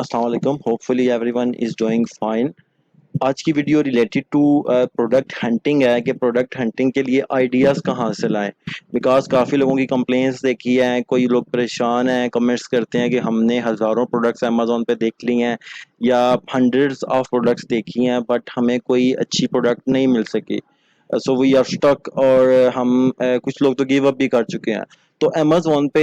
अस्सलाम वालेकुम। Hopefully everyone is doing fine. आज की video related to product hunting है कि प्रोडक्ट हंटिंग के लिए आइडियाज़ कहाँ से लाएं। बिकॉज काफ़ी लोगों की कंप्लेंट्स देखी हैं, कोई लोग परेशान हैं, कमेंट्स करते हैं कि हमने हज़ारों प्रोडक्ट्स अमेज़ॉन पे देख ली हैं या हंड्रेड्स ऑफ प्रोडक्ट्स देखी हैं बट हमें कोई अच्छी प्रोडक्ट नहीं मिल सकी। सो वी आर स्टक और हम कुछ लोग तो गिव अप भी कर चुके हैं। तो अमेज़ॉन पे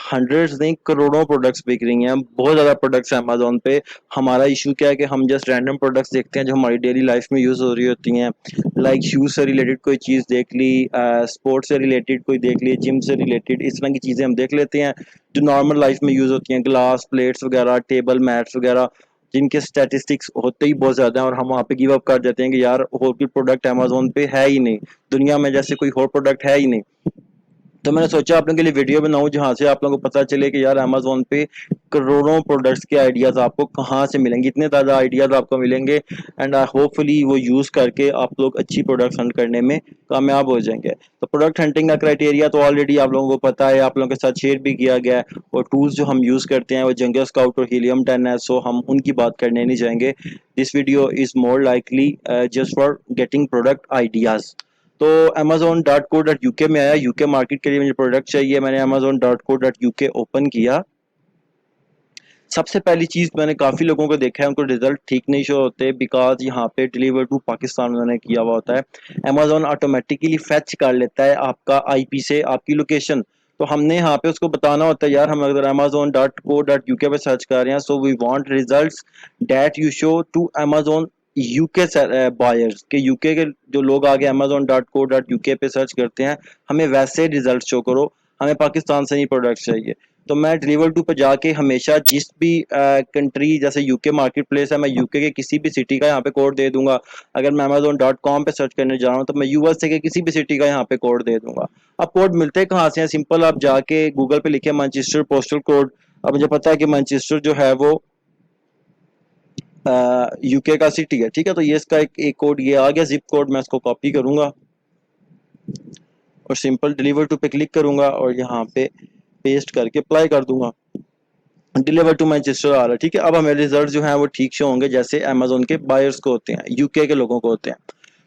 हंड्रेड्स नहीं करोड़ों प्रोडक्ट्स बिक रही हैं, बहुत ज़्यादा प्रोडक्ट्स हैं अमेज़ॉन पे। हमारा इशू क्या है कि हम जस्ट रैंडम प्रोडक्ट्स देखते हैं जो हमारी डेली लाइफ में यूज़ हो रही होती हैं। लाइक शूज़ से रिलेटेड कोई चीज़ देख ली, स्पोर्ट्स से रिलेटेड कोई देख ली, जिम से रिलेटेड, इस तरह की चीज़ें हम देख लेते हैं जो नॉर्मल लाइफ में यूज़ होती हैं। ग्लास प्लेट्स वगैरह, टेबल मैट्स वगैरह, जिनके स्टैटिस्टिक्स होते ही बहुत ज़्यादा हैं और हम वहाँ पे गिव अप कर देते हैं कि यार और कोई प्रोडक्ट अमेज़ॉन पे है ही नहीं, दुनिया में जैसे कोई और प्रोडक्ट है ही नहीं। तो मैंने सोचा आप लोगों के लिए वीडियो बनाऊं जहां से आप लोगों को पता चले कि यार अमेज़ॉन पे करोड़ों प्रोडक्ट्स के आइडियाज़ आपको कहां से मिलेंगे, इतने ज़्यादा आइडियाज़ आपको मिलेंगे एंड होपफुली वो यूज़ करके आप लोग अच्छी प्रोडक्ट्स हंट करने में कामयाब हो जाएंगे। तो प्रोडक्ट हंटिंग का क्राइटेरिया तो ऑलरेडी आप लोगों को पता है, आप लोगों के साथ शेयर भी किया गया है। और टूल्स जो हम यूज़ करते हैं वो जंगल स्काउट और हीलियम 10 है, सो हम उनकी बात करने नहीं जाएंगे। This video is more likely just for getting product ideas. तो amazon.co.uk में आया, यूके मार्केट के लिए मुझे प्रोडक्ट चाहिए, मैंने amazon.co.uk ओपन किया। सबसे पहली चीज़, मैंने काफ़ी लोगों को देखा है उनको रिजल्ट ठीक नहीं शो होते बिकॉज यहाँ पे डिलीवर टू पाकिस्तान उन्होंने किया हुआ होता है। अमेजोन ऑटोमेटिकली फेच कर लेता है आपका आईपी से आपकी लोकेशन। तो हमने यहाँ पे उसको बताना होता है यार हम अगर amazon.co.uk पे सर्च कर रहे हैं, so we want results that you show to Amazon UK buyers के, यूके के जो लोग आगे amazon.co.uk पे सर्च करते हैं हमें वैसे रिजल्ट शो करो, हमें पाकिस्तान से ही प्रोडक्ट चाहिए। तो मैं डिलीवर टू पे जाके हमेशा जिस भी कंट्री, जैसे यूके मार्केट प्लेस है, मैं यूके के किसी भी सिटी का यहाँ पे कोड दे दूंगा। अगर मैं amazon.com पे सर्च करने जा रहा हूँ तो मैं यूएसए के किसी भी सिटी का यहाँ पे कोड दे दूंगा। अब कोड मिलते कहाँ से हैं? सिंपल, आप जाके गूगल पे लिखे मैनचेस्टर पोस्टल कोड। अब मुझे पता है कि मैनचेस्टर जो है वो यूके का सिटी है, ठीक है। तो ये इसका एक कोड ये आ गया, जिप कोड। मैं इसको कॉपी करूंगा और सिंपल डिलीवर टू पे क्लिक करूंगा और यहाँ पे पेस्ट करके अप्लाई कर दूंगा। डिलीवर टू मैनचेस्टर आ रहा है, ठीक है। अब हमें रिजल्ट जो है वो ठीक से होंगे जैसे अमेजोन के बायर्स को होते हैं, यूके के लोगों को होते हैं।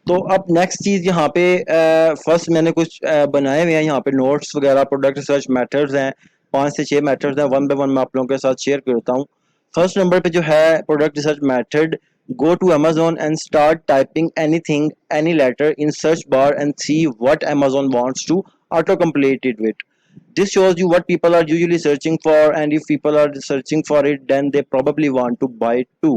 तो अब नेक्स्ट चीज यहाँ पे फर्स्ट मैंने कुछ बनाए हुए हैं यहाँ पे नोट्स वगैरह, प्रोडक्ट रिसर्च मेथड्स हैं, 5 से 6 मेथड्स हैं, वन बाय वन मैं आप लोगों के साथ शेयर करता हूँ। फर्स्ट नंबर पे जो है product research method, go to Amazon and start typing anything, any letter in search bar and see what Amazon wants to autocomplete it with. This shows you what people are usually searching for, and if people are searching for it then they probably want to buy it too.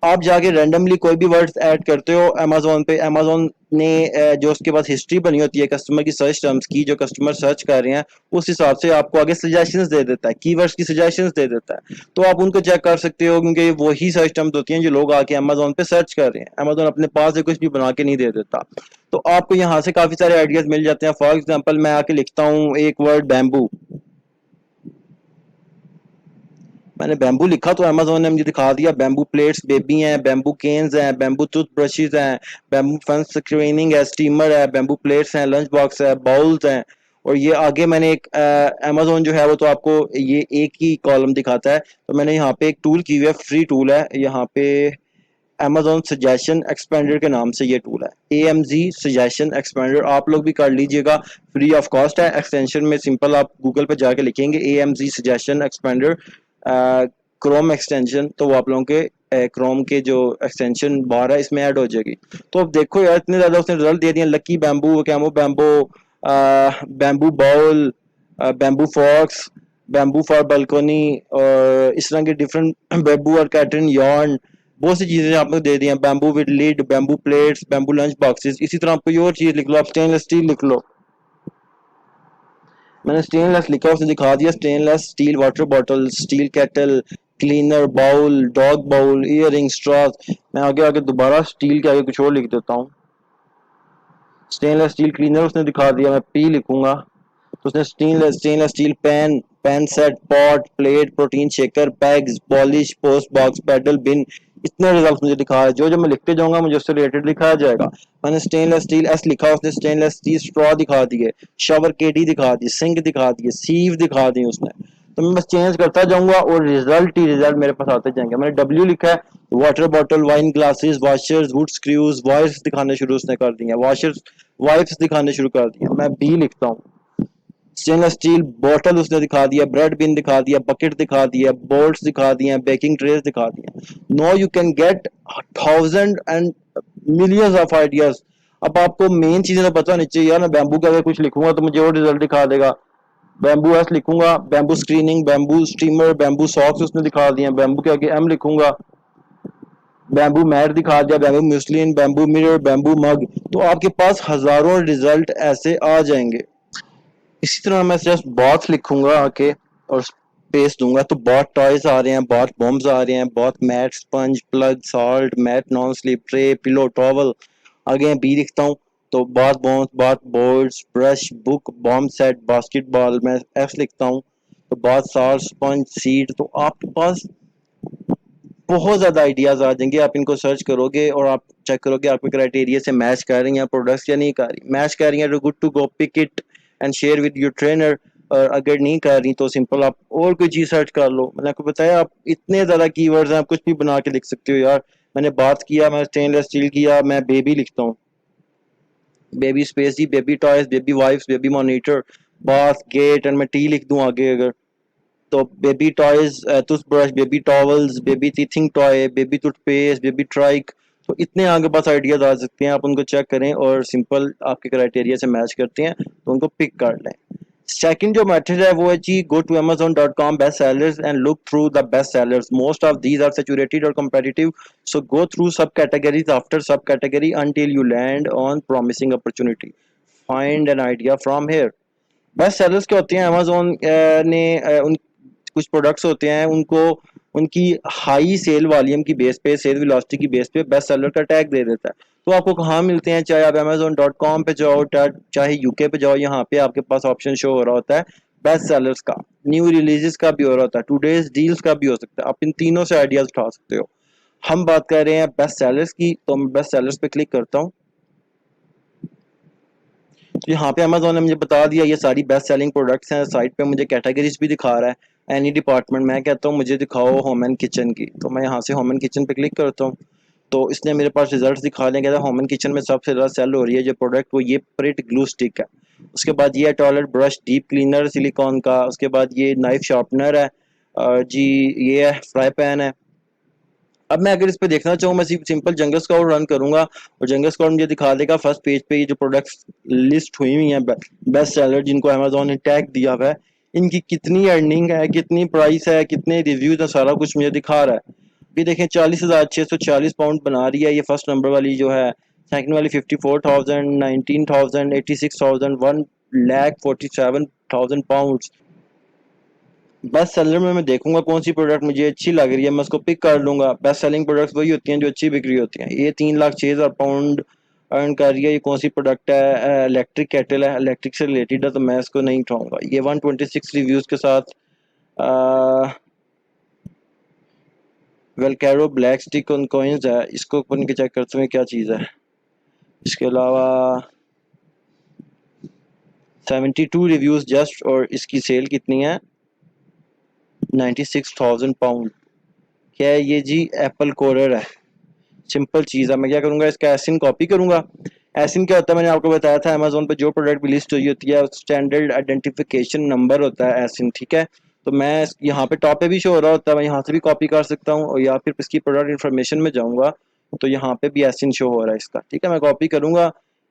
आप जाके randomly कोई भी words add करते हो Amazon पे, Amazon ने जो उसके पास हिस्ट्री बनी होती है कस्टमर की सर्च टर्म्स की, जो कस्टमर सर्च कर रहे हैं उस हिसाब से आपको आगे सजेशंस दे देता है, कीवर्ड्स की सजेशंस दे देता है। तो आप उनको चेक कर सकते हो क्योंकि वही सर्च टर्म्स होती हैं जो लोग आके अमेजोन पे सर्च कर रहे हैं। अमेजोन अपने पास से कुछ भी बना के नहीं दे देता। तो आपको यहाँ से काफी सारे आइडियाज मिल जाते हैं। फॉर एग्जाम्पल मैं आके लिखता हूँ एक वर्ड बैम्बू, मैंने बैम्बू लिखा तो अमेजोन ने मुझे दिखा दिया बैम्बू प्लेट्स बेबी हैं, बैम्बू केन्स हैं, बैम्बू टूथ ब्रशेज हैं, बैम्बू फन स्क्रीनिंग है, स्टीमर है, बैम्बू प्लेट्स हैं, लंच बॉक्स है, बाउल्स हैं। और ये आगे मैंने एक अमेजोन जो है वो तो आपको ये एक ही कॉलम दिखाता है, तो मैंने यहाँ पे एक टूल की हुई है, फ्री टूल है यहाँ पे, अमेजोन सजेशन एक्सपेंडर के नाम से ये टूल है, AMZ सजेशन एक्सपेंडर। आप लोग भी कर लीजिएगा, फ्री ऑफ कॉस्ट है। एक्सटेंशन में सिंपल आप गूगल पे जाके लिखेंगे AMZ suggestion expander Chrome extension, तो वो आप लोगों के क्रोम के जो एक्सटेंशन बार है इसमें ऐड हो जाएगी। तो अब देखो यार इतने ज्यादा उसने रिजल्ट दे दिए, lucky bamboo, camo bamboo, bamboo bowl, bamboo fox, bamboo for balcony, और इस तरह के डिफरेंट, बैम्बू और कैटरिन यॉर्न, बहुत सी चीजें आपने दे दी हैं। Bamboo with lid, bamboo plates, bamboo lunch boxes. इसी तरह आप कोई और चीज लिख लो, आप स्टेनलेस स्टील लिख लो, मैंने स्टेनलेस लिखा उसने दिखा दिया, stainless steel water bottle, steel kettle, cleaner, bowl, dog bowl, earring, straws. मैं आगे आगे दोबारा स्टील के आगे कुछ और लिख देता हूँ, स्टेनलेस स्टील क्लीनर उसने दिखा दिया, मैं पी लिखूंगा तो उसने stainless steel pan, pan set, pot, plate, protein shaker, bags, polish, post box, pedal bin. इतने रिजल्ट मुझे दिखा है, जो जो मैं लिखते जाऊंगा मुझे उससे रिलेटेड लिखाया जाएगा। मैंने स्टेनलेस स्टील एस लिखा, उसने स्टेनलेस स्टील स्ट्रॉ दिखा दिए, शावर केडी दिखा दी, सिंक दिखा दिए, सीव दिखा दी उसने। तो मैं बस चेंज करता जाऊंगा और रिजल्ट ही रिजल्ट मेरे पास आते जाएंगे। मैंने डब्ल्यू लिखा है, water bottle, wine glasses, washers, wood screws, wipes दिखाने शुरू उसने कर दिए, वॉशर्स वाइफ्स दिखाने शुरू कर दिया। मैं बी लिखता हूँ, स्टेनलेस स्टील बॉटल उसने दिखा दिया, ब्रेड बिन दिखा दिया, बकेट दिखा दिया, बोल्ट्स दिखा दिया, बेकिंग ट्रेस दिखा दिया। Now you can get thousand and millions of ideas. अब आपको मेन चीजें तो पता नहीं चाहिए यार। मैं बैम्बू का अगर कुछ लिखूंगा तो मुझे वो रिजल्ट दिखा देगा। बैम्बू एस लिखूंगा, bamboo screening, bamboo steamer, bamboo socks उसने दिखा दिया। बैम्बू के आगे एम लिखूंगा, बैम्बू मैट दिखा दिया, बैम्बू म्यूसलिन, बैम्बू मिरर, बैम्बू मग। तो आपके पास हजारों रिजल्ट ऐसे आ जाएंगे। इसी तरह मैं जस्ट बॉथ लिखूंगा आके और स्पेस दूंगा तो बहुत टॉयज आ रहे हैं, बहुत बॉम्ब्स आ रहे हैं, bath mat, sponge, plug, salt, mat, non slip tray, pillow, towel. आगे बी लिखता हूँ तो bath bombs, bath boards, brush, book, bomb set, basketball. मैं एफ लिखता हूँ तो बहुत सॉल्ट, स्पंज, सीड। तो आपके पास बहुत ज्यादा आइडियाज आ जाएंगे। आप इनको सर्च करोगे और आप चेक करोगे आपके क्राइटेरिया से मैच कर रही हैं प्रोडक्ट्स या नहीं कर रही। मैच कर रही हैं तो good to go, pick it and share with your trainer. और अगर नहीं कर रही तो सिंपल आप और कोई चीज सर्च कर लो। मैंने आपको बताया आप इतने ज्यादा कीवर्ड्स हैं, आप कुछ भी बना के लिख सकते हो यार। मैंने बात किया, मैं स्टेनलेस स्टील किया, मैं बेबी लिखता हूँ, बेबी स्पेस जी, baby toys, baby wipes, baby monitor, bath, gate and मैं टी लिख दूं आगे अगर तो baby toys, toothbrush, baby towels, baby teething toy, baby toothpaste, baby trike. तो इतने आगे पास आइडियाज आ सकते हैं। आप उनको चेक करें और सिंपल आपके क्राइटेरिया से मैच करते हैं तो उनको पिक कर लें। सेकंड जो मेथड है वो है जी, go to amazon.com best sellers and look through the best sellers. Most of these are saturated और competitive, so go through subcategories after subcategory until you land on promising opportunity. Find an idea from here. Best sellers क्या होते हैं? Amazon ने उन कुछ products होते हैं उनको उनकी हाई सेल वॉल्यूम की बेस पे, सेल वेलोसिटी की बेस पे बेस्ट सेलर का टैग दे देता है। तो आपको कहाँ मिलते हैं? चाहे आप amazon.com पे जाओ, चाहे यूके पे जाओ, यहाँ पे आपके पास ऑप्शन शो हो रहा होता है बेस्ट सेलर्स का, न्यू रिलीजेस का भी हो रहा होता है, टूडेज डील्स का भी हो सकता है। आप इन तीनों से आइडियाज उठा सकते हो। हम बात कर रहे हैं बेस्ट सेलर्स की, तो मैं बेस्ट सेलर्स पे क्लिक करता हूँ। तो यहाँ पे अमेजोन ने मुझे बता दिया ये सारी बेस्ट सेलिंग प्रोडक्ट्स हैं। साइट पे मुझे कैटेगरीज भी दिखा रहा है, एनी डिपार्टमेंट। मैं कहता हूँ मुझे दिखाओ होम एंड किचन की, तो मैं यहाँ से होम एंड किचन पे क्लिक करता हूँ। तो इसने मेरे पास रिजल्ट दिखा दिया। कहता है होम एंड किचन में सबसे ज़्यादा सेल हो रही है जो प्रोडक्ट वो ये प्रिट ग्लू स्टिक है। उसके बाद ये toilet brush deep cleaner silicon का। उसके बाद ये नाइफ शार्पनर है, जी ये है फ्राई पैन है। अब मैं अगर इस पे देखना चाहूँ, मैं सिंपल जंगल स्काउट रन करूंगा और जंगल स्काउट मुझे दिखा देगा फर्स्ट पेज पे ये जो प्रोडक्ट्स लिस्ट हुई हुई हैं बेस्ट सेलर जिनको अमेजोन ने टैग दिया हुआ है, इनकी कितनी अर्निंग है, कितनी प्राइस है, कितने रिव्यूज है, सारा कुछ मुझे दिखा रहा है। अभी देखें 40,640 पाउंड बना रही है ये फर्स्ट नंबर वाली जो है। सेकंड वाली 54,000, 19,000, 86,000, 1,47,000 पाउंड। बेस्ट सेलर में मैं देखूंगा कौन सी प्रोडक्ट मुझे अच्छी लग रही है, मैं उसको पिक कर लूंगा। बेस्ट सेलिंग प्रोडक्ट्स वही होती हैं जो अच्छी बिक्री होती हैं। ये 3,06,000 पाउंड अर्न कर रही है। ये कौन सी प्रोडक्ट है? इलेक्ट्रिक केटल है, इलेक्ट्रिक से रिलेटेड है तो मैं इसको नहीं उठाऊंगा। ये 126 रिव्यूज के साथ वेलकैरो ब्लैक स्टिक ऑन कॉइन्स है। इसको अपन के चेक करते हैं क्या चीज़ है। इसके अलावा 72 रिव्यूज जस्ट, और इसकी सेल कितनी है? 96,000 पाउंड। क्या है ये जी? एप्पल कोरर है। सिंपल चीज़ है। मैं क्या करूंगा, इसका एसिन कॉपी करूंगा। एसिन क्या होता है? मैंने आपको बताया था अमेजोन पे जो प्रोडक्ट भी लिस्ट हुई होती है स्टैंडर्ड आइडेंटिफिकेशन नंबर होता है एसिन, ठीक है। तो मैं यहाँ पे टॉप पे भी शो हो रहा होता है, मैं यहाँ से भी कॉपी कर सकता हूँ और या फिर इसकी प्रोडक्ट इन्फॉर्मेशन में जाऊँगा तो यहाँ पे भी एसिन शो हो रहा है इसका, ठीक है। मैं कॉपी करूँगा।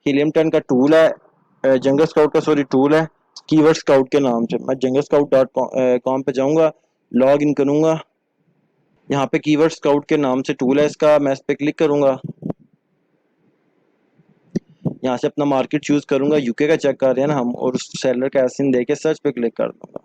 हीलियम 10 का टूल है, जंगल स्काउट का सॉरी टूल है, कीवर्ड स्काउट के नाम से। मैं जंगल स्काउट डॉट कॉम पे जाऊँगा, लॉग इन करूँगा। यहाँ पे कीवर्ड स्काउट के नाम से टूल है इसका, मैं इस पे क्लिक करूँगा। यहाँ से अपना मार्केट चूज करूंगा, यूके का चेक कर रहे हैं ना हम, और उस सेलर का एसिन देके सर्च पे क्लिक कर दूंगा।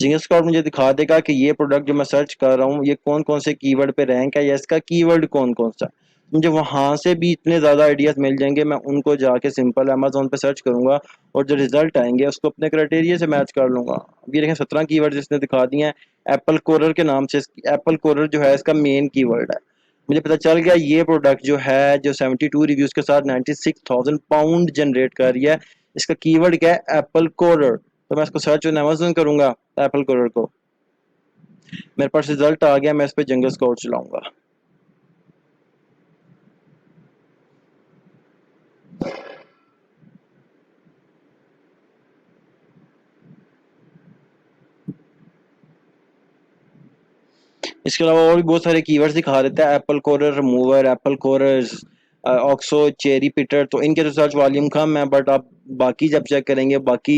जिंगल स्कॉट मुझे दिखा देगा कि ये प्रोडक्ट जो मैं सर्च कर रहा हूँ ये कौन कौन से कीवर्ड पे रैंक है या इसका कीवर्ड कौन कौन सा। मुझे वहां से भी इतने ज़्यादा आइडियाज मिल जाएंगे, मैं उनको जाके सिंपल अमेजोन पे सर्च करूंगा और जो रिजल्ट आएंगे उसको अपने क्राइटेरिया से मैच कर लूंगा। अब ये देखें 17 कीवर्ड इसने दिखा दिए हैं एप्पल कोरर के नाम से। एप्पल कोरर जो है इसका मेन कीवर्ड है। मुझे पता चल गया ये प्रोडक्ट जो है जो 72 रिव्यूज के साथ 96,000 पाउंड जनरेट कर रही है, इसका कीवर्ड क्या है? एप्पल कोरर। तो मैं इसको सर्च ऑन अमेजोन करूंगा एप्पल कोरर को, मेरे पास रिजल्ट आ गया, मैं इस पर जंगल स्काउट चलाऊंगा। इसके अलावा और भी बहुत सारे कीवर्ड्स दिखा देता है, एप्पल कोरर रिमूवर, एप्पल कोरर, ऑक्सो, चेरी पिटर, तो इनके रिसर्च वॉल्यूम कम है, बट आप बाकी जब चेक करेंगे बाकी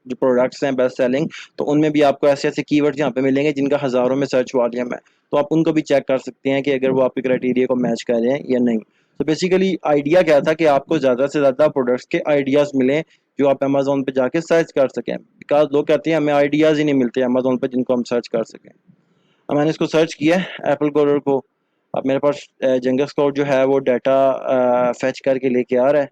जो प्रोडक्ट्स हैं बेस्ट सेलिंग, तो उनमें भी आपको ऐसे ऐसे कीवर्ड्स यहाँ पे मिलेंगे जिनका हज़ारों में सर्च वॉल्यूम है, तो आप उनको भी चेक कर सकते हैं कि अगर वो आपके क्राइटेरिया को मैच कर रहे हैं या नहीं। तो बेसिकली आइडिया क्या था कि आपको ज़्यादा से ज़्यादा प्रोडक्ट्स के आइडियाज़ मिलें जो आप अमेजोन पे जाके सर्च कर सकें, बिकॉज लोग कहते हैं हमें आइडियाज़ ही नहीं मिलते अमेजोन पे जिनको हम सर्च कर सकें। अब मैंने इसको सर्च किया है एप्पल कोरर को, अब मेरे पास जंगल स्काउट जो है वो डाटा फेच करके लेके आ रहा है।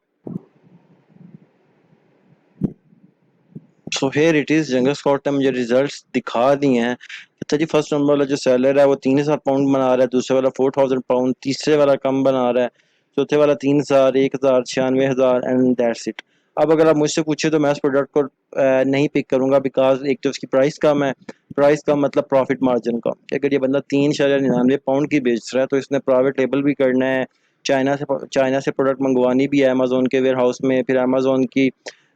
So here it is, jungle scout ने मुझे रिजल्ट्स दिखा दिए हैं। अच्छा जी, फर्स्ट नंबर वाला जो सेलर है वो 3000 पाउंड बना रहा है, दूसरे वाला 4000 पाउंड, तीसरे वाला कम बना रहा है, चौथे वाला 3000, 1000, 96,000 एंड दैट्स इट। अब अगर आप मुझसे पूछे तो मैं इस प्रोडक्ट को नहीं पिक करूंगा, बिकॉज एक तो उसकी प्राइस कम है, प्राइस कम मतलब प्रॉफिट मार्जिन कम, कि अगर ये बंदा 3.99 पाउंड की बेच रहा है तो इसने प्राइवेट लेबल भी करना है, चाइना से प्रोडक्ट मंगवानी भी है अमेजोन के वेयर हाउस में, फिर अमेजोन की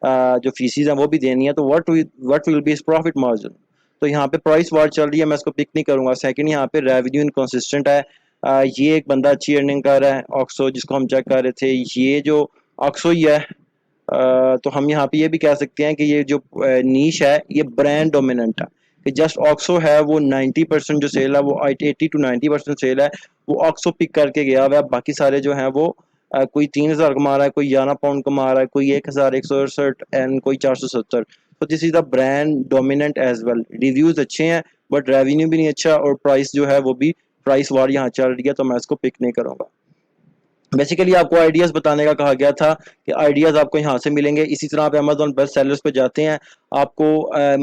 जो फीसिस हैं वो भी देनी है, तो what will be is profit margin. तो यहाँ पे प्राइस वार चल रही है, मैं इसको पिक नहीं करूंगा। सेकंड, यहाँ पे रेवेन्यू इनकंसिस्टेंट है, ये एक बंदा अच्छी अर्निंग कर रहा है, ऑक्सो जिसको हम चेक कर रहे थे, ये जो ऑक्सो ही है, तो हम यहाँ पे ये भी कह सकते हैं कि ये जो नीश है ये ब्रांड डोमिनेंट है, कि जस्ट ऑक्सो है वो 90% जो सेल है वो 80 to 90% सेल है वो ऑक्सो पिक करके गया हुआ है, बाकी सारे जो हैं वो कोई 3000 कमा रहा है, कोई 11 पाउंड कमा रहा है, कोई 1168 एंड कोई 470। तो this is the brand dominant as well, reviews अच्छे हैं बट रेवेन्यू भी नहीं अच्छा, और प्राइस जो है वो भी प्राइस वार यहाँ चल रही है, तो मैं इसको पिक नहीं करूंगा। बेसिकली आपको आइडियाज बताने का कहा गया था कि आइडियाज आपको यहाँ से मिलेंगे, इसी तरह आप अमेजोन बेस्ट सेलर्स पे जाते हैं, आपको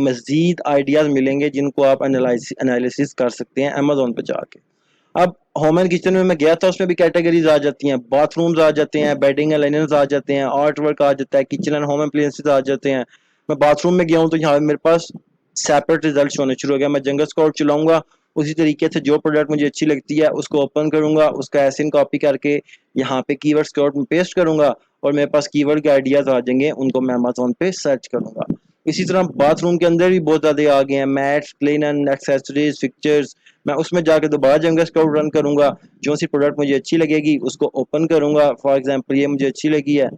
मजीद आइडियाज मिलेंगे जिनको आप एनालिसिस कर सकते हैं अमेजोन पे जाके। अब होम एंड किचन में मैं गया था, उसमें भी कैटेगरीज आ जाती हैं, बाथरूम्स आ जाते हैं, बेडिंग एंड लिनन्स आ जाते हैं, आर्ट वर्क आ जाता है, किचन एंड होम अप्लायंसेस आ जाते हैं। मैं बाथरूम में गया हूँ तो यहाँ मेरे पास सेपरेट रिजल्ट होने शुरू हो गया। मैं जंगल स्काउट चलाऊंगा, उसी तरीके से जो प्रोडक्ट मुझे अच्छी लगती है उसको ओपन करूंगा, उसका एसिन कॉपी करके यहाँ पे कीवर्ड स्काउट में पेस्ट करूंगा, और मेरे पास कीवर्ड के आइडियाज आ जाएंगे, उनको मैं अमेजोन पे सर्च करूंगा। इसी तरह बाथरूम के अंदर भी बहुत ज्यादा आ गए हैं, मैट्स, क्लीनर, एक्सेसरीज, फिक्चर्स, मैं उसमें जाके दोबारा जंगल स्काउट रन करूंगा, जो सी प्रोडक्ट मुझे अच्छी लगेगी उसको ओपन करूंगा। फॉर एग्जांपल ये मुझे अच्छी लगी है,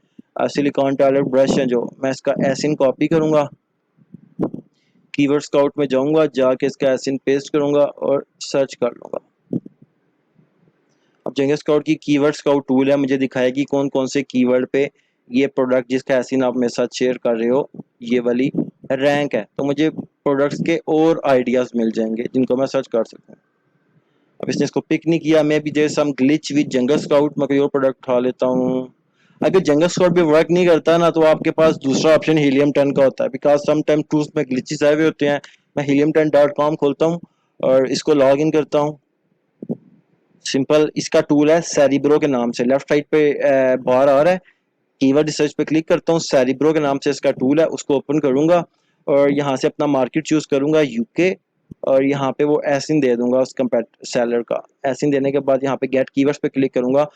सिलिकॉन टॉयलेट ब्रश है जो, मैं इसका एसिन कॉपी करूंगा, कीवर्ड स्काउट में जाऊंगा, जाके इसका एसिन पेस्ट करूंगा और सर्च कर लूंगा। अब जंगल स्काउट की कीवर्ड स्काउट टूल है, मुझे दिखाएगी कौन कौन से कीवर्ड पे ये प्रोडक्ट जिसका एसिन आप मेरे साथ शेयर कर रहे हो ये वाली रैंक है, तो मुझे प्रोडक्ट्स के और आइडियाज मिल जाएंगे जिनको मैं सर्च कर सकता हूँ। अब इसने इसको पिक नहीं किया, मैं भी जैसे some glitch with Jungle Scout, मैं कोई और प्रोडक्ट उठा लेता हूँ। अगर जंगल स्काउट भी वर्क नहीं करता ना, तो आपके पास दूसरा ऑप्शन हीलियम 10 का होता है, बिकॉज सम टाइम टूल्स में ग्लिचेस आए हुए होते हैं। मैं helium10.com खोलता हूँ और इसको लॉग इन करता हूँ। सिंपल इसका टूल है सेरिब्रो के नाम से, लेफ्ट साइड पे बाहर आ रहा है, कीवर्ड रिसर्च पे क्लिक करता हूँ, सेरिब्रो के नाम से इसका टूल है, उसको ओपन करूंगा और यहाँ से अपना मार्केट चूज करूंगा यूके, और यहाँ पे वो एसिन दे दूंगा उस सेलर का। एसिन देने के बाद यहाँ पे गेट कीवर्ड्स पे क्लिक करूंगा।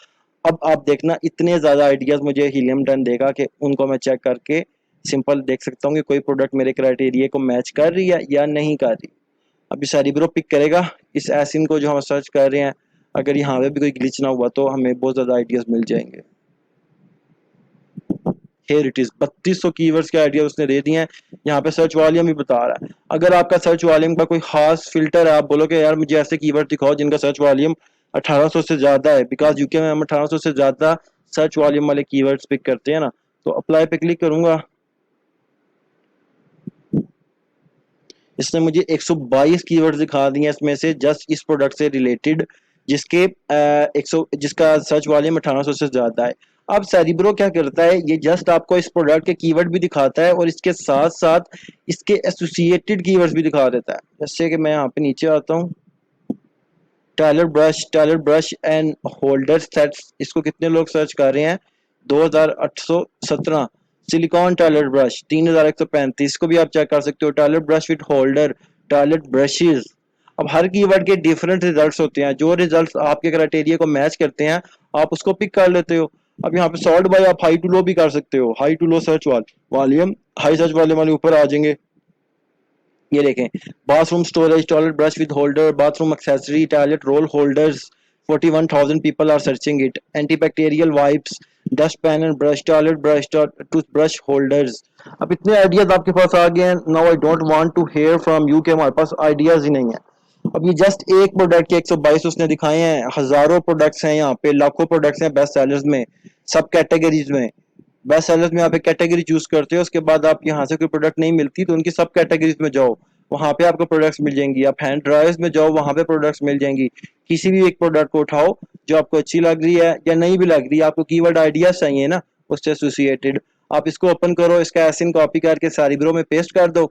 अब आप देखना इतने ज़्यादा आइडियाज़ मुझे हीलियम 10 देगा कि उनको मैं चेक करके सिंपल देख सकता हूँ कि कोई प्रोडक्ट मेरे क्राइटेरिया को मैच कर रही है या नहीं कर रही। अभी सेरिब्रो पिक करेगा इस एसिन को जो हम सर्च कर रहे हैं, अगर यहाँ पे भी कोई ग्लिच ना हुआ तो हमें बहुत ज़्यादा आइडियाज़ मिल जाएंगे। हेयर इट इज 3200 कीवर्ड्स के आइडिया उसने दे दिए हैं। यहाँ पे सर्च वॉल्यूम भी बता रहा है, अगर आपका सर्च वॉल्यूम का कोई खास फिल्टर है, आप बोलो कि यार मुझे ऐसे कीवर्ड दिखाओ जिनका सर्च वॉल्यूम 1800 से ज्यादा है, बिकॉज यूके में हम 1800 से ज्यादा सर्च वॉल्यूम वाले कीवर्ड्स पिक करते हैं ना, तो अप्लाई पे क्लिक करूंगा। इसने मुझे 122 कीवर्ड्स दिखा दिए हैं, इसमें से जस्ट इस प्रोडक्ट से रिलेटेड जिसके 100 जिसका सर्च वॉल्यूम 1800 से ज्यादा है। अब सेरिब्रो क्या करता है, ये जस्ट आपको इस प्रोडक्ट के कीवर्ड भी दिखाता है और इसके साथ साथ इसके एसोसिएटेड कीवर्ड्स भी दिखा देता है। जैसे कि मैं यहाँ पे नीचे आता हूँ, Tyler brush and holder sets, इसको कितने लोग सर्च कर रहे हैं, 2817। सिलिकॉन टॉयलेट ब्रश 3135 को भी आप चेक कर सकते हो। Toilet brush with holder, toilet brushes. अब हर कीवर्ड के डिफरेंट रिजल्ट्स होते हैं, जो रिजल्ट्स आपके क्राइटेरिया को मैच करते हैं आप उसको पिक कर लेते हो। अब यहाँ पे सॉर्ट बाय आप हाई टू लो भी कर सकते हो। High to low search volume, high search volume वाले ऊपर आ जाएंगे। ये देखें, bathroom storage, toilet brush with holder, bathroom accessory, toilet roll holders, 41,000 people are searching it. Antibacterial wipes, dustpan and brush, toilet brush, toothbrush holders. अब इतने ideas आपके पास आ गए हैं। Now I don't want to hear from you कि हमारे पास ideas ही नहीं है। अब ये जस्ट एक प्रोडक्ट के 122 उसने दिखाए हैं, हजारों प्रोडक्ट्स हैं यहाँ पे, लाखों प्रोडक्ट्स हैं बेस्ट सेलर्स में, सब कैटेगरीज में। बेस्ट सेलर्स में आप एक कैटेगरी चूज करते हो, उसके बाद आप यहाँ से कोई प्रोडक्ट नहीं मिलती तो उनकी सब कैटेगरीज में जाओ, वहां पे आपको प्रोडक्ट्स मिल जाएंगी। आप हैंड ड्रायर्स में जाओ, वहां पे प्रोडक्ट्स मिल जाएंगी। किसी भी एक प्रोडक्ट को उठाओ जो आपको अच्छी लग रही है या नहीं भी लग रही है, आपको कीवर्ड आइडियाज चाहिए ना उससे एसोसिएटेड, आप इसको ओपन करो, इसका एसिन कॉपी करके सारी ब्रो में पेस्ट कर दो,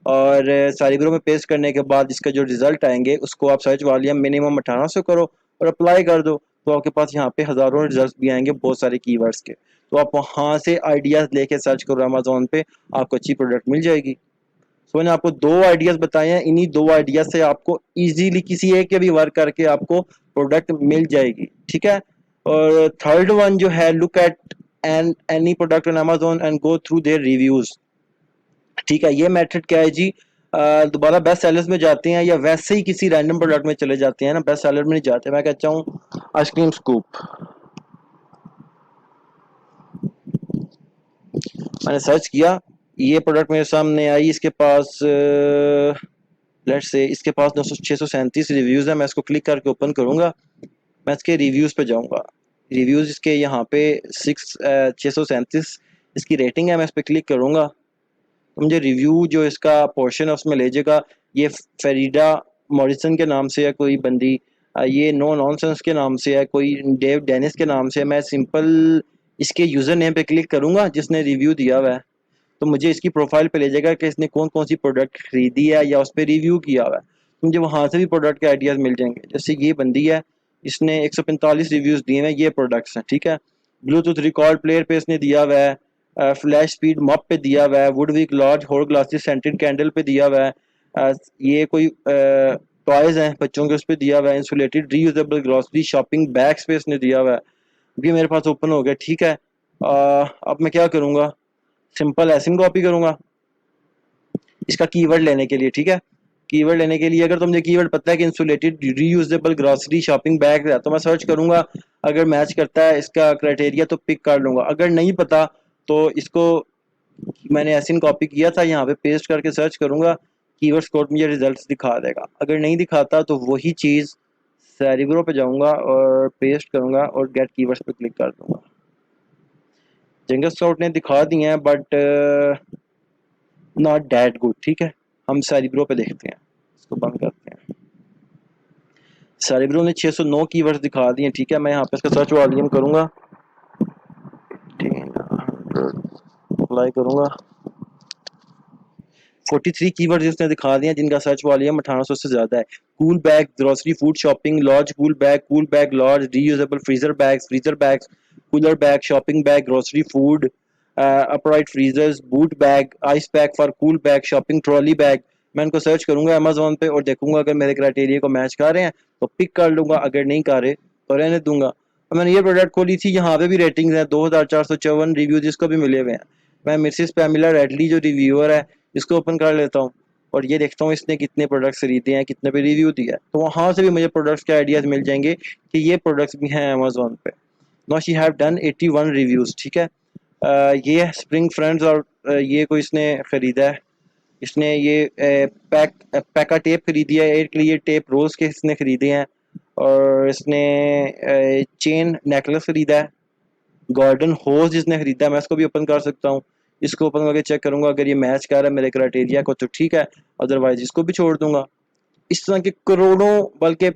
और सारी ब्रो में पेस्ट करने के बाद इसका जो रिजल्ट आएंगे उसको आप सर्च वॉल्यूम मिनिमम 1800 करो और अप्लाई कर दो, तो आपके पास यहाँ पे हजारों रिजल्ट भी आएंगे बहुत सारे कीवर्ड्स के। तो आप वहां से आइडियाज लेके सर्च करो अमेजोन पे, आपको अच्छी प्रोडक्ट मिल जाएगी। सो मैंने आपको दो आइडियाज बताए हैं, इन्हीं दो आइडियाज से आपको इजीली किसी एक के भी वर्क करके आपको प्रोडक्ट मिल जाएगी, ठीक है। और थर्ड वन जो है, look at an any product on Amazon and go through their reviews. ठीक है, ये मेथड क्या है जी, दोबारा बेस्ट सेलर्स में जाते हैं या वैसे ही किसी रैंडम प्रोडक्ट में चले जाते हैं ना, बेस्ट सेलर में नहीं जाते। मैं कहता हूँ आइसक्रीम स्कूप, मैंने सर्च किया, ये प्रोडक्ट मेरे सामने आई, इसके पास लेट्स से इसके पास 637 रिव्यूज है। मैं इसको क्लिक करके ओपन करूंगा, मैं इसके रिव्यूज पे जाऊंगा, रिव्यूज इसके यहाँ पे 637 इसकी रेटिंग है। मैं इस पर क्लिक करूंगा तो मुझे रिव्यू जो इसका पोर्शन है उसमें ले जाएगा। ये फेरिडा मॉरिसन के नाम से है कोई बंदी, ये नो नॉनसेंस के नाम से है कोई, डेव डेनिस के नाम से है। मैं सिंपल इसके यूजर नेम पे क्लिक करूंगा जिसने रिव्यू दिया हुआ है, तो मुझे इसकी प्रोफाइल पे ले जाएगा कि इसने कौन कौन सी प्रोडक्ट खरीदी है या उस पर रिव्यू किया हुआ है, तो मुझे वहां से भी प्रोडक्ट के आइडियाज मिल जाएंगे। जैसे ये बंदी है, इसने 145 रिव्यूज दिए हैं, ये प्रोडक्ट्स हैं, ठीक है। ब्लूटूथ रिकॉर्ड प्लेयर पे इसने दिया हुआ है, फ्लैश स्पीड मॉप पे दिया हुआ है, WoodWick large whole glasses scented candle पे दिया हुआ है, ये कोई टॉयज हैं बच्चों के उस पर दिया हुआ है, insulated reusable grocery shopping bags पे इसने दिया हुआ है। भी मेरे पास ओपन हो गया, ठीक है। अब मैं क्या करूंगा, सिंपल एसिन कॉपी करूंगा इसका कीवर्ड लेने के लिए, ठीक है। कीवर्ड लेने के लिए अगर तो मुझे कीवर्ड पता है कि insulated reusable grocery shopping bag है तो मैं सर्च करूंगा, अगर मैच करता है इसका क्राइटेरिया तो पिक कर लूंगा। अगर नहीं पता तो इसको मैंने एसिन कॉपी किया था, यहाँ पे पेस्ट करके सर्च करूंगा, कीवर्ड्स कोड मुझे रिजल्ट्स दिखा देगा। अगर नहीं दिखाता तो वही चीज़ सेरिब्रो पे जाऊंगा और पेस्ट करूंगा और गेट कीवर्ड्स पे क्लिक कर दूंगा। जंगल स्काउट ने दिखा दिए हैं बट नॉट डैट गुड, ठीक है। हम सेरिब्रो पे देखते हैं, इसको बंद करते हैं। सेरिब्रो ने 609 कीवर्ड्स दिखा दिए, ठीक है। मैं यहाँ पे इसका सर्च वॉल्यूम करूंगा, अप्लाई करूंगा, 43 कीवर्ड्स इसने दिखा दिए जिनका सर्च वॉल्यूम 1800 से ज्यादा है। Cool bag, grocery food shopping, large cool bag large, reusable freezer bags, cooler bag, shopping bag, grocery food, upright freezers, boot bag, ice bag for cool bag, shopping trolley bag. मैं इनको search करूंगा Amazon पे और देखूंगा अगर मेरे criteria को match कर रहे हैं तो पिक कर लूंगा, अगर नहीं कर रहे तो रहने दूंगा। तो मैंने ये प्रोडक्ट खोली थी, यहाँ पे भी रेटिंग्स हैं 2454 रिव्यूज इसको भी मिले हुए हैं। मैं मिसिस पैमिला रेडली जो रिव्यूअर है इसको ओपन कर लेता हूँ और ये देखता हूँ इसने कितने प्रोडक्ट्स खरीदे हैं, कितने पे रिव्यू दिया है, तो वहां से भी मुझे प्रोडक्ट्स के आइडियाज मिल जाएंगे कि ये प्रोडक्ट्स भी हैं अमेजोन पे। No she have done 81 reviews, ठीक है। ये स्प्रिंग फ्रेंड्स और ये कोई इसने खरीदा है, इसने ये पैका टेप खरीदी है, एयर क्लियर टेप रोल्स के इसने खरीदे हैं, और इसने चेन नेकलेस खरीदा है, गॉर्डन होज जिसने खरीदा है। मैं इसको भी ओपन कर सकता हूँ, इसको ओपन करके चेक करूंगा, अगर ये मैच कर रहा है मेरे क्राइटेरिया को तो ठीक है, अदरवाइज इसको भी छोड़ दूंगा। इस तरह के करोड़ों बल्कि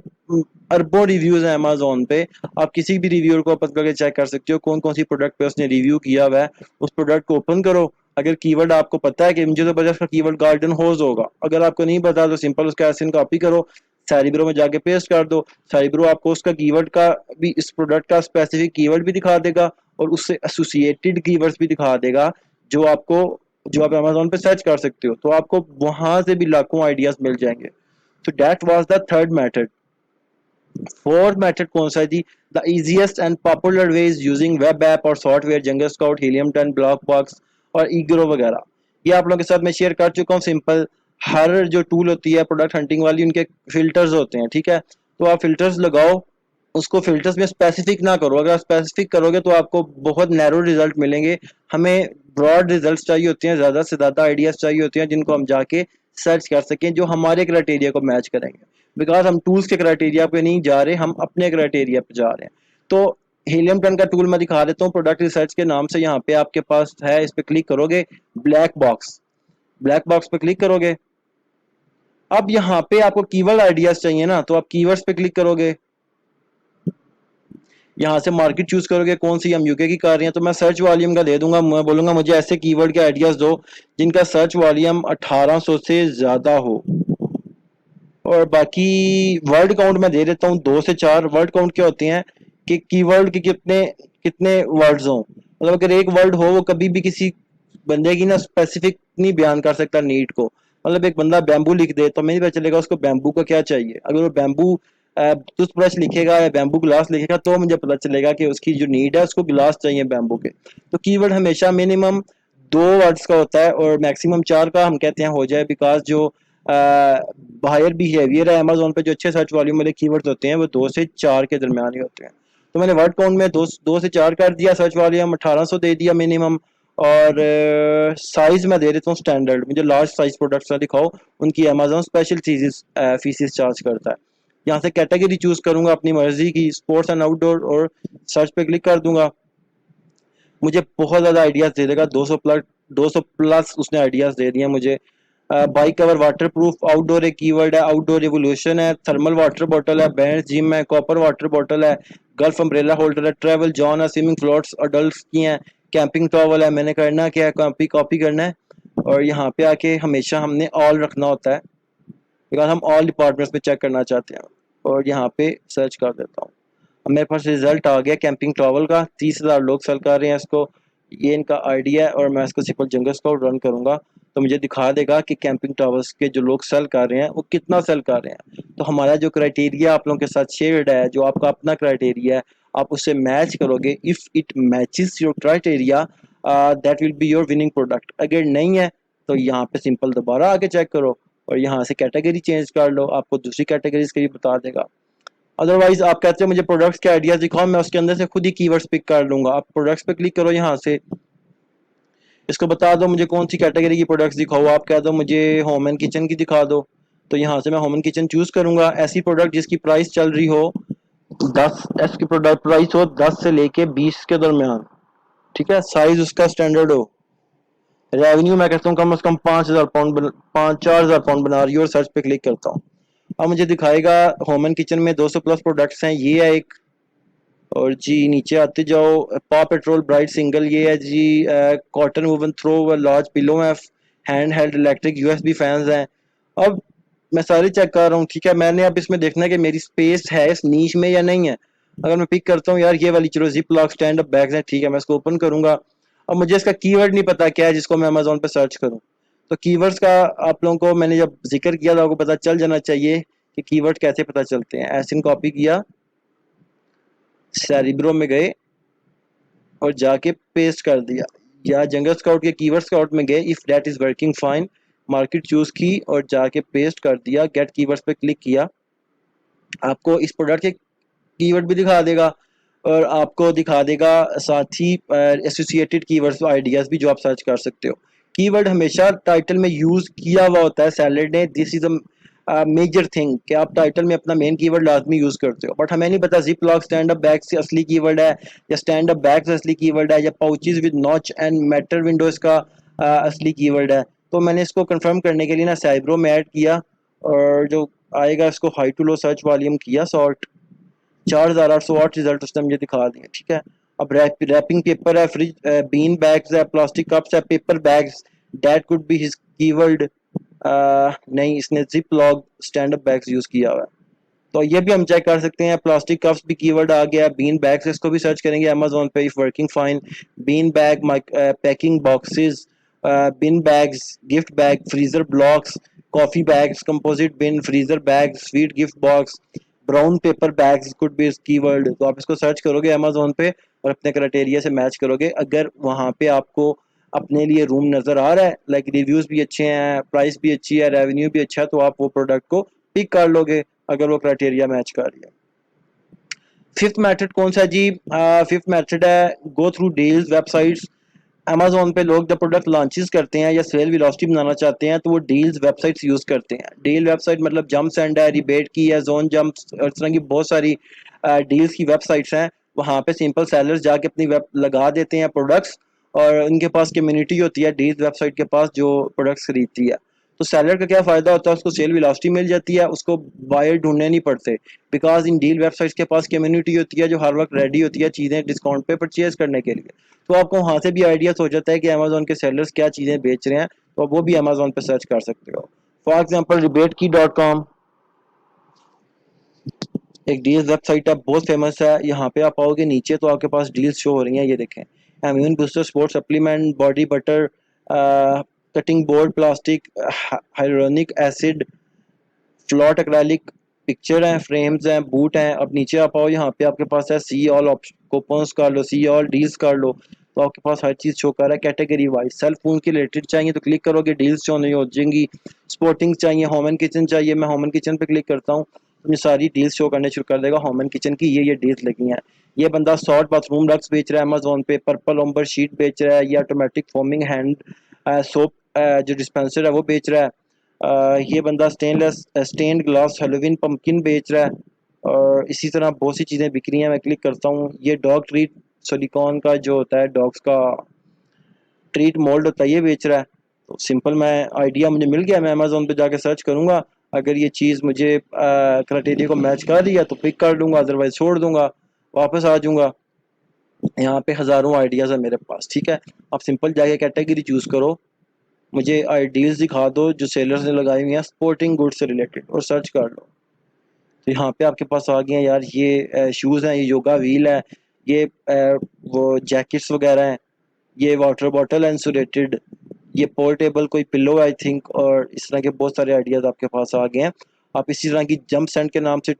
अरबों रिव्यूज हैं अमेजोन पे, आप किसी भी रिव्यूअर को ओपन करके चेक कर सकते हो कौन कौन सी प्रोडक्ट पे उसने रिव्यू किया हुआ है। उस प्रोडक्ट को ओपन करो, अगर कीवर्ड आपको पता है कि मुझे तो बजाय उसका कीवर्ड गार्डन होज होगा, अगर आपको नहीं पता तो सिंपल उसका एसिन कॉपी करो, साइब्रो में जाके पेस्ट कर दो, साइब्रो आपको उसका कीवर्ड का भी, इस प्रोडक्ट का स्पेसिफिक कीवर्ड भी दिखा देगा और उससे एसोसिएटेड कीवर्ड्स भी दिखा देगा जो आपको जो आप अमेजोन पे सर्च कर सकते हो, तो आपको वहां से भी लाखों आइडियाज मिल जाएंगे। तो that was the third method. Fourth method कौन सा है जी? The easiest and popular way is using web app और software, Jungle Scout, Helium 10, black box और ईग्रो वगैरह। ये आप लोगों के साथ मैं शेयर कर चुका हूँ। सिंपल, हर जो टूल होती है प्रोडक्ट हंटिंग वाली, उनके फिल्टर्स होते हैं, ठीक है। तो आप फिल्टर्स लगाओ, उसको फिल्टर्स में स्पेसिफिक ना करो। अगर आप स्पेसिफिक करोगे तो आपको बहुत नैरो रिजल्ट मिलेंगे। हमें ब्रॉड रिजल्ट चाहिए होते हैं, ज़्यादा से ज़्यादा आइडियाज चाहिए होते हैं जिनको हम जाके सर्च कर सकें, जो हमारे क्राइटेरिया को मैच करेंगे। बिकॉज हम टूल्स के क्राइटेरिया पे नहीं जा रहे, हम अपने क्राइटेरिया पे जा रहे हैं। तो हीलियम 10 का टूल मैं दिखा देता हूँ, प्रोडक्ट रिसर्च के नाम से यहाँ पे आपके पास है। इस पे क्लिक करोगे, ब्लैक बॉक्स, ब्लैक बॉक्स पे क्लिक करोगे। अब यहाँ पे आपको कीवर्ड आइडियाज चाहिए ना, तो आप कीवर्ड्स पे क्लिक करोगे। यहाँ से मार्केट चूज करोगे, कौन सी हम यूके की कर रहे हैं, तो मैं सर्च वॉल्यूम का दे दूंगा। मैं बोलूंगा मुझे ऐसे कीवर्ड के आइडियाज दो जिनका सर्च वॉल्यूम 1800 से ज्यादा हो। और बाकी वर्ड काउंट मैं दे देता हूँ 2 से 4। वर्ड काउंट क्या होते हैं कि कीवर्ड के कितने कितने वर्ड्स हों। मतलब अगर एक वर्ड हो, वो कभी भी किसी बंदे की ना स्पेसिफिक नहीं बयान कर सकता नीड को। मतलब एक बंदा बैम्बू लिख दे तो नहीं पता चलेगा उसको बैम्बू का क्या चाहिए। अगर वो बैम्बू टूथब्रश लिखेगा या बैम्बू ग्लास लिखेगा तो मुझे पता चलेगा कि उसकी जो नीड है उसको गिलास चाहिए बैम्बू के। तो कीवर्ड हमेशा मिनिमम 2 वर्ड्स का होता है और मैक्सिमम 4 का हम कहते हैं हो जाए। बिकॉज जो बायर बिहेवियर है अमेजोन पे, जो अच्छे सर्च वॉल्यूम वाले कीवर्ड्स होते हैं वो 2 से 4 के दरमियान ही होते हैं। तो मैंने वर्ड काउंट में दो से चार कर दिया, सर्च वॉल्यूम 1800 दे दिया मिनिमम। और साइज मैं दे देता हूँ स्टैंडर्ड, मुझे लार्ज साइज प्रोडक्ट्स ना दिखाओ, उनकी अमेजोन स्पेशल चीजेस फीसेस चार्ज करता है। यहाँ से कैटेगरी चूज करूंगा अपनी मर्जी की, स्पोर्ट्स एंड आउटडोर, और सर्च पे क्लिक कर दूंगा। मुझे बहुत ज्यादा आइडियाज दे देगा, 200 प्लस उसने आइडियाज दे दिए मुझे। Bike cover water proof, outdoor एक कीवर्ड है, आउटडोर रिवोल्यूशन है, थर्मल वाटर बॉटल है, बैंड जिम है, कॉपर वाटर बॉटल है, गल्फ अम्ब्रेला होल्डर है, ट्रेवल जॉन है, स्विमिंग फ्लोट्स अडल्ट की हैं, कैंपिंग टॉवल है। मैंने करना क्या है, कॉपी कॉपी करना है और यहाँ पे आके हमेशा हमने ऑल रखना होता है, बिकॉज हम ऑल डिपार्टमेंट्स पे चेक करना चाहते हैं। और यहाँ पे सर्च कर देता हूँ। अब मेरे पास रिजल्ट आ गया कैंपिंग टॉवल का, 30,000 लोग सेल कर रहे हैं इसको। ये इनका आइडिया है और मैं इसको सिंपल जंगल स्काउट रन करूंगा तो मुझे दिखा देगा कि कैंपिंग टॉवर्स के जो लोग सेल कर रहे हैं वो कितना सेल कर रहे हैं। तो हमारा जो क्राइटेरिया आप लोगों के साथ शेयर्ड है, जो आपका अपना क्राइटेरिया है, आप उससे मैच करोगे। If it matches your criteria, that will be your winning product. अगर नहीं है तो यहाँ पे सिंपल दोबारा आके चेक करो और यहाँ से कैटेगरी चेंज कर लो, आपको दूसरी कैटेगरीज के लिए बता देगा। अदरवाइज आप कहते हो मुझे प्रोडक्ट्स के आइडियाज दिखाओ, मैं उसके अंदर से खुद ही कीवर्ड्स पिक कर लूंगा। आप प्रोडक्ट्स पे क्लिक करो, यहाँ से इसको बता दो मुझे कौन सी कैटेगरी की प्रोडक्ट्स दिखाओ। आप कह दो मुझे होम एंड किचन की दिखा दो, तो यहाँ से मैं होम एंड किचन चूज करूंगा। ऐसी प्रोडक्ट जिसकी प्राइस चल रही हो 10, इसकी प्रोडक्ट प्राइस हो 10 से लेके 20 के दरमियान, ठीक है। साइज उसका स्टैंडर्ड हो। रेवेन्यू मैं कहता हूँ कम से कम 5,000 पाउंड, 5-4,000 पाउंड बना रही हो। और सर्च पे क्लिक करता हूँ। अब मुझे दिखाएगा होम एंड किचन में 200 प्लस प्रोडक्ट्स हैं, ये है एक। और जी नीचे आते जाओ, पा पेट्रोल ब्राइट सिंगल ये है जी, cotton woven throw large pillow है, hand held electric USB fans हैं। अब मैं सारे चेक कर रहा हूँ, ठीक है। मैंने अब इसमें देखना है कि मेरी स्पेस है इस नीश में या नहीं है। अगर मैं पिक करता हूँ यार ये वाली, चलो zip lock stand up bags हैं, ठीक है, मैं इसको ओपन करूंगा। अब मुझे इसका कीवर्ड नहीं पता क्या है जिसको मैं अमेजोन पे सर्च करूँ। तो कीवर्ड्स का आप लोगों को मैंने जब जिक्र किया था, आपको पता चल जाना चाहिए कि कीवर्ड कैसे पता चलते हैं। एसिन कॉपी किया, सेरिब्रो में गए और जाके पेस्ट कर दिया, या जंगल स्काउट के कीवर्ड स्काउट में गए, if that is working fine, market choose की और जाके पेस्ट कर दिया। गेट कीवर्ड्स पे क्लिक किया, आपको इस प्रोडक्ट के कीवर्ड भी दिखा देगा और आपको दिखा देगा साथ ही एसोसिएटेड कीवर्ड्स आइडियाज भी जो आप सर्च कर सकते हो। कीवर्ड हमेशा टाइटल में यूज किया हुआ होता है सैलड ने, this is a major thing कि आप टाइटल में अपना मेन कीवर्ड लाजमी यूज करते हो। बट हमें नहीं पता zip lock stand up bag से असली कीवर्ड है या स्टैंड अप बैग से असली कीवर्ड है या pouches with notch and metal Windows का असली कीवर्ड है। तो मैंने इसको कंफर्म करने के लिए ना साइब्रो में ऐड किया और जो आएगा इसको high to low search volume किया सॉर्ट, 4,808 रिजल्ट उसने मुझे दिखा दिए, ठीक है। अब रैपिंग पेपर है, फ्रिज बीन बैग्स है, प्लास्टिक कप्स है, paper bags, that could be his keyword. नहीं, इसने zip lock stand up bags use किया हुआ है। तो ये भी हम चेक कर सकते हैं। प्लास्टिक कप्स भी कीवर्ड आ गया, बीन बैग्स इसको भी सर्च करेंगे अमेजोन पे, if working fine, bean bag, packing boxes, bin bags, gift bag, freezer blocks, coffee bags, composite bin, freezer bag, sweet gift box, brown paper bags could be keyword. तो आप इसको search करोगे Amazon पे और अपने criteria से match करोगे। अगर वहाँ पे आपको अपने लिए रूम नज़र आ रहा है, लाइक रिव्यूज़ भी अच्छे हैं, प्राइस भी अच्छी है, रेवेन्यू भी अच्छा है, तो आप वो प्रोडक्ट को पिक कर लोगे अगर वो क्राइटेरिया मैच कर रही है। फिफ्थ मेथड कौन सा है जी? फिफ्थ मेथड है go through deals websites. Amazon पे लोग जब प्रोडक्ट लॉन्चेस करते हैं या सेल वेलोसिटी बनाना चाहते हैं तो वो डील्स वेबसाइट्स यूज़ करते हैं। डील वेबसाइट मतलब जंप सेंड है, रिबेट की है, जोन जंप, इस तरह की बहुत सारी डील्स की वेबसाइट्स हैं। वहाँ पे सिंपल सेलर्स जाके अपनी वेब लगा देते हैं प्रोडक्ट्स, और उनके पास कम्युनिटी होती है डील्स वेबसाइट के पास जो प्रोडक्ट्स खरीदती है। तो सेलर का क्या फ़ायदा होता है, उसको सेल वेलोसिटी मिल जाती है, उसको बायर ढूंढने नहीं पड़ते, बिकॉज इन डील वेबसाइट्स के पास कम्युनिटी होती है जो हर वक्त रेडी होती है चीज़ें डिस्काउंट पे परचेज करने के लिए। तो आपको वहाँ से भी आइडियाज हो जाता है कि अमेजोन के सेलर्स क्या चीज़ें बेच रहे हैं, तो आप वो भी अमेजोन पे सर्च कर सकते हो। फॉर एग्जांपल रिबेटकी.com एक डील्स वेबसाइट है, बहुत फेमस है। यहाँ पे आप आओगे नीचे तो आपके पास डील्स शो हो रही हैं, ये देखें। Immune booster, sports supplement, body butter, cutting board, plastic, hyaluronic acid, float acrylic, picture हैं, फ्रेम्स हैं, बूट हैं। अब नीचे आप आओ, यहाँ पे आपके पास है सी ऑल, कूपन्स कर लो, सी ऑल डील्स कर लो, तो आपके पास हर चीज़ शो कर रहा है कैटेगरी वाइज। सेल फोन के रिलेटेड चाहिए तो क्लिक करोगे, डील्स शो नहीं हो जाएंगी। स्पोर्टिंग चाहिए, होम एंड किचन चाहिए, मैं होम एंड किचन पे क्लिक करता हूँ तो ये सारी डील्स शो करने शुरू कर देगा होम एंड किचन की, ये डील्स लगी हैं। ये बंदा सॉल्ट बाथरूम रग्स बेच रहा है अमेजोन पे, पर्पल ओम्बर शीट बेच रहा है, ये ऑटोमेटिक फोमिंग हैंड सोप जो डिस्पेंसर है वो बेच रहा है। ये बंदा stainless stained glass Halloween pumpkin बेच रहा है, और इसी तरह बहुत सी चीज़ें बिक रही हैं। मैं क्लिक करता हूँ, ये डॉग ट्रीट सिलिकॉन का जो होता है डॉग्स का ट्रीट मोल्ड होता है ये बेच रहा है। तो सिंपल मैं आइडिया मुझे मिल गया, मैं अमेजोन पे जाके सर्च करूँगा, अगर ये चीज़ मुझे क्राइटेरिया को मैच कर रही है तो पिक कर लूँगा, अदरवाइज छोड़ दूँगा, वापस आ जाऊँगा। यहाँ पे हज़ारों आइडियाज़ है मेरे पास, ठीक है। आप सिंपल जाके कैटेगरी चूज़ करो, मुझे आइडियाज़ दिखा दो जो सेलर्स ने लगाई हुई हैं स्पोर्टिंग गुड्स से रिलेटेड, और सर्च कर लो। तो यहाँ पे आपके पास आ गए हैं यार, ये शूज़ हैं, ये योगा व्हील है, ये वो जैकेट्स वगैरह हैं, ये वाटर बॉटल है इंसुलेटेड, ये पोर्टेबल कोई पिल्लो आई थिंक, और इस तरह के बहुत सारे आइडियाज़ आपके पास आ गए हैं। आप इसी तरह की जंप सेंड के नाम से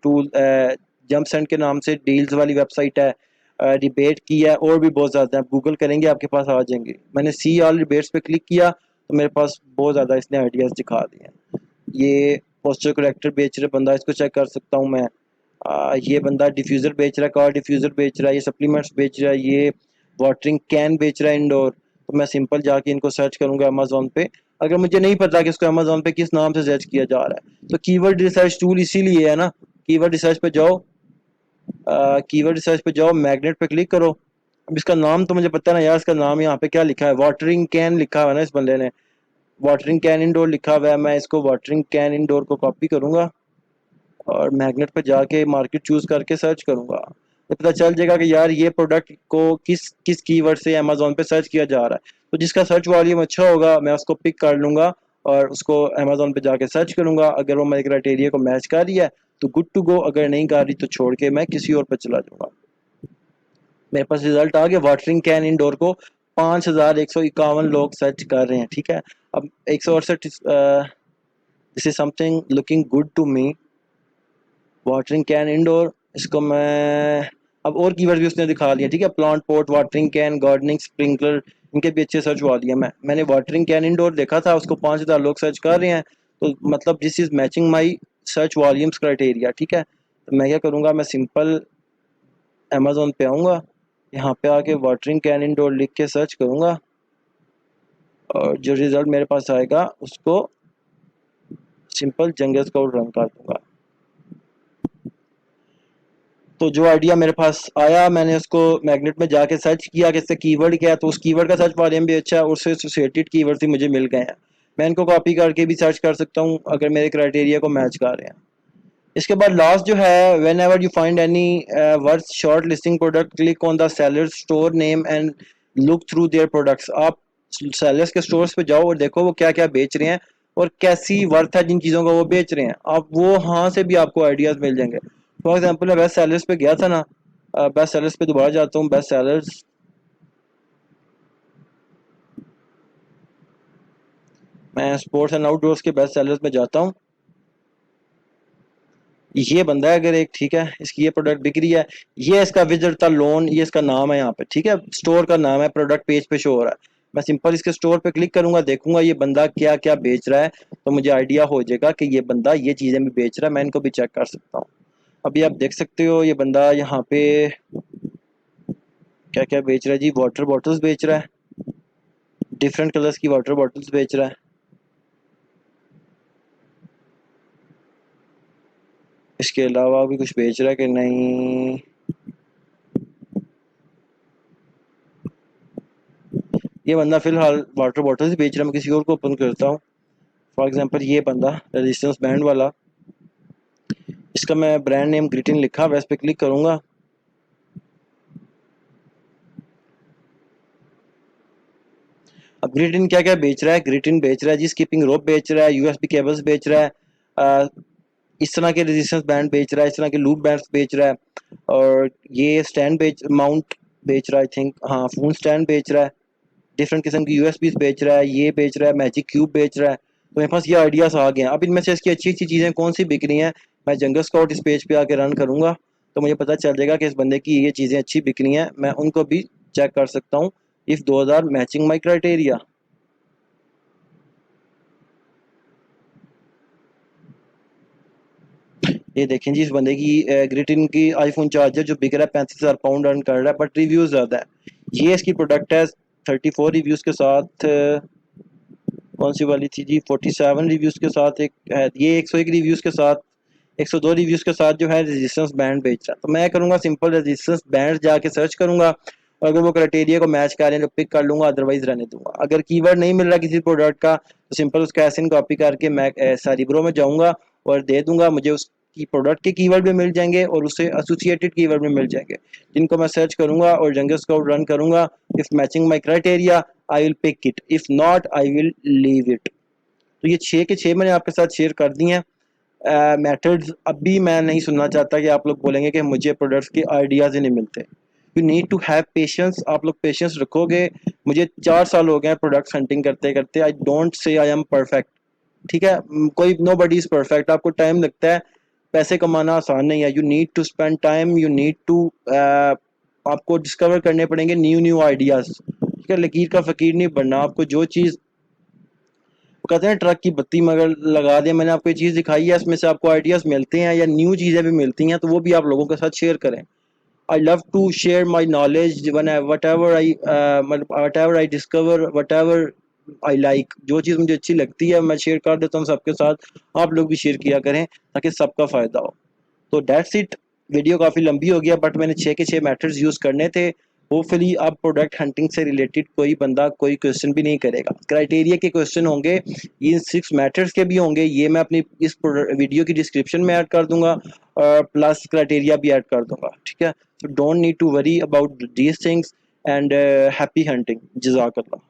जंप सेंड के नाम से डील्स वाली वेबसाइट है, रिबेट की है, और भी बहुत ज़्यादा है। आप गूगल करेंगे आपके पास आ जाएंगे। मैंने सी ऑल रिबेट्स पे क्लिक किया तो मेरे पास बहुत ज़्यादा इसने आइडियाज़ दिखा दिए हैं। ये पोस्टर करेक्टर बेच रहे बंदा, इसको चेक कर सकता हूँ मैं। ये बंदा डिफ्यूज़र बेच रहा है, कार डिफ्यूज़र बेच रहा है, ये सप्लीमेंट्स बेच रहा है, ये वाटरिंग कैन बेच रहा है इंडोर। तो मैं सिंपल जाके इनको सर्च करूँगा अमेजोन पे। अगर मुझे नहीं पता कि इसको अमेजोन पे किस नाम से सर्च किया जा रहा है, तो कीवर्ड रिसर्च टूल इसीलिए है ना। कीवर्ड रिसर्च पे जाओ, कीवर्ड रिसर्च पे जाओ, मैग्नेट पे क्लिक करो। अब इसका नाम तो मुझे पता है ना यार, इसका नाम यहाँ पे क्या लिखा है, वाटरिंग कैन लिखा हुआ है ना इस बंदे ने, वाटरिंग कैन इंडोर लिखा हुआ है। मैं इसको वाटरिंग कैन इंडोर को कॉपी करूँगा और मैग्नेट पे जाके मार्केट चूज करके सर्च करूंगा, तो पता चल जाएगा कि यार ये प्रोडक्ट को किस किस कीवर्ड से अमेजोन पे सर्च किया जा रहा है। तो जिसका सर्च वॉल्यूम अच्छा होगा मैं उसको पिक कर लूंगा और उसको अमेजोन पे जाके सर्च करूंगा। अगर वो मेरे क्राइटेरिया को मैच कर रही है तो गुड टू गो, अगर नहीं कर रही तो छोड़ के मैं किसी और पर चला जाऊंगा। मेरे पास रिजल्ट आ गया, वाटरिंग कैन इंडोर को 5151 लोग सर्च कर रहे हैं, ठीक है। अब 168, this is something looking good to me. Watering can indoor, इसको मैं अब और कीवर्ड भी उसने दिखा दिया, ठीक है। Plant pot, watering can, gardening, sprinkler, इनके भी अच्छे सर्च हुआ दिया। मैंने वाटरिंग कैन इंडोर देखा था, उसको 5000 लोग सर्च कर रहे हैं, तो मतलब this is matching my search volumes criteria, ठीक है। तो मैं क्या करूँगा, मैं सिंपल अमेजोन पे आऊँगा, यहाँ पे आके वाटरिंग कैन इंडोर लिख के सर्च करूँगा और जो रिज़ल्ट मेरे पास आएगा उसको सिंपल जंगल स्काउट रन कर दूँगा। तो जो आइडिया मेरे पास आया मैंने उसको मैग्नेट में जाके सर्च किया कि इससे कीवर्ड क्या है, तो उस कीवर्ड का सर्च वॉल्यूम भी अच्छा है, उससे एसोसिएटेड कीवर्ड भी मुझे मिल गए हैं। मैं इनको कॉपी करके भी सर्च कर सकता हूँ अगर मेरे क्राइटेरिया को मैच कर रहे हैं। इसके बाद लास्ट जो है, when ever you find any worth short listing product click on the seller store name and look through their products. आप सेलर्स के स्टोर्स पे जाओ और देखो वो क्या क्या बेच रहे हैं, और कैसी वर्थ है जिन चीज़ों का वो बेच रहे हैं, आप वो वहाँ से भी आपको आइडियाज़ मिल जाएंगे। फॉर एग्जांपल मैं बेस्ट सेलर्स पे गया था ना, बेस्ट सेलर्स पे दोबारा जाता हूँ, बेस्ट सेलर्स, मैं स्पोर्ट्स एंड आउटडोर्स के बेस्ट सेलर्स में जाता हूँ। ये बंदा है अगर एक, ठीक है, इसकी ये प्रोडक्ट बिक रही है, ये इसका विजिट था लोन, ये इसका नाम है यहाँ पे, ठीक है, स्टोर का नाम है, प्रोडक्ट पेज पे शो हो रहा है। मैं सिंपल इसके स्टोर पे क्लिक करूंगा, देखूंगा ये बंदा क्या क्या बेच रहा है, तो मुझे आइडिया हो जाएगा कि ये बंदा ये चीजें भी बेच रहा है, मैं इनको भी चेक कर सकता हूँ। अभी आप देख सकते हो ये बंदा यहाँ पे क्या क्या बेच रहा है जी, वाटर बॉटल्स बेच रहा है, डिफरेंट कलर्स की वाटर बॉटल्स बेच रहा है। इसके अलावा भी कुछ बेच रहा है कि नहीं, ये बंदा फिलहाल वाटर बॉटल्स बेच रहा है। मैं किसी और को ओपन करता हूँ, फॉर एग्जांपल ये बंदा रेजिस्टेंस बैंड वाला, इसका मैं ब्रांड नेम ग्रिटिन लिखा हुआ है, इस पर क्लिक करूंगा। अब ग्रिटिन क्या क्या बेच रहा है, ग्रिटिन बेच रहा है जी स्कीपिंग रोप बेच रहा है, यूएसबी केबल्स बेच रहा है, इस तरह के रेजिस्टेंस बैंड बेच रहा है, इस तरह के लूप बैंड्स बेच रहा है, और ये स्टैंड बेच माउंट बेच रहा है, आई थिंक, हाँ, फोन स्टैंड बेच रहा है, डिफरेंट किस्म की यूएसबी बेच रहा है, ये बेच रहा है, मैजिक क्यूब बेच रहा है। तो मेरे पास ये आइडियाज आ गए हैं। अब इनमें से इसकी अच्छी अच्छी चीज़ें कौन सी बिक रही हैं, मैं जंगल स्काउट इस पेज पे आके रन करूंगा, तो मुझे पता चल जाएगा कि इस बंदे की ये चीज़ें अच्छी बिक रही हैं, मैं उनको भी चेक कर सकता हूँ if those are matching my criteria. ये देखें जी, इस बंदे की ग्रिटिन की आईफोन चार्जर जो बिक रहा है 35,000 पाउंड अर्न कर रहा है, बट रिव्यूज ज़्यादा है। ये इसकी प्रोडक्ट है 34 रिव्यूज़ के साथ, कौन सी वाली थी जी, 47 रिव्यूज़ के साथ एक है, ये 101 रिव्यूज़ के साथ, 102 रिव्यूज़ के साथ जो है रेजिस्टेंस बैंड बेच रहा है। तो मैं करूँगा सिंपल रेजिस्टेंस बैंड जाके सर्च करूँगा, और अगर वो क्राइटेरिया को मैच करें तो पिक कर लूँगा, अदरवाइज रहने दूंगा। अगर कीवर्ड नहीं मिल रहा किसी प्रोडक्ट का, तो सिंपल उसका एसिन कॉपी करके मैं सारिब्रो में जाऊँगा और दे दूंगा, मुझे उसकी प्रोडक्ट के कीवर्ड भी मिल जाएंगे और उससे एसोसिएटेड कीवर्ड भी मिल जाएंगे, जिनको मैं सर्च करूँगा और जंगल स्काउट रन करूँगा। If matching my criteria I will pick it, if not I will leave it. तो ये 6 के 6 मैंने आपके साथ शेयर कर दी हैं मेथड्स। अभी मैं नहीं सुनना चाहता कि आप लोग बोलेंगे कि मुझे प्रोडक्ट्स के आइडियाज़ ही नहीं मिलते। You need to have patience, आप लोग पेशेंस रखोगे। मुझे 4 साल हो गए हैं प्रोडक्ट्स हंटिंग करते करते, I don't say I am perfect, ठीक है, कोई नो बडी इज़ परफेक्ट, आपको टाइम लगता है, पैसे कमाना आसान नहीं है, you need to spend time, you need to आपको डिस्कवर करने पड़ेंगे न्यू न्यू आइडियाज़, ठीक है, लकीर का फ़कीर नहीं बनना। आपको जो चीज़ कहते हैं ट्रक की बत्ती मगर लगा दें, मैंने आपको ये चीज़ दिखाई है, इसमें से आपको आइडियाज़ मिलते हैं या न्यू चीज़ें भी मिलती हैं, तो वो भी आप लोगों के साथ शेयर करें। I love to share my knowledge one whatever I whatever I discover whatever I like, जो चीज़ मुझे अच्छी लगती है मैं शेयर कर देता हूँ सबके साथ, आप लोग भी शेयर किया करें ताकि सबका फ़ायदा हो। तो दैट्स इट, वीडियो काफ़ी लंबी हो गया, बट मैंने 6 के 6 मैथड्स यूज़ करने थे। होपफुली अब प्रोडक्ट हंटिंग से रिलेटेड कोई बंदा कोई क्वेश्चन भी नहीं करेगा। क्राइटेरिया के क्वेश्चन होंगे, इन 6 मैथड्स के भी होंगे, ये मैं अपनी इस वीडियो की डिस्क्रिप्शन में ऐड कर दूंगा, और प्लस क्राइटेरिया भी ऐड कर दूंगा, ठीक है। So don't need to worry about these things, and happy hunting, जज़ाकल्लाह।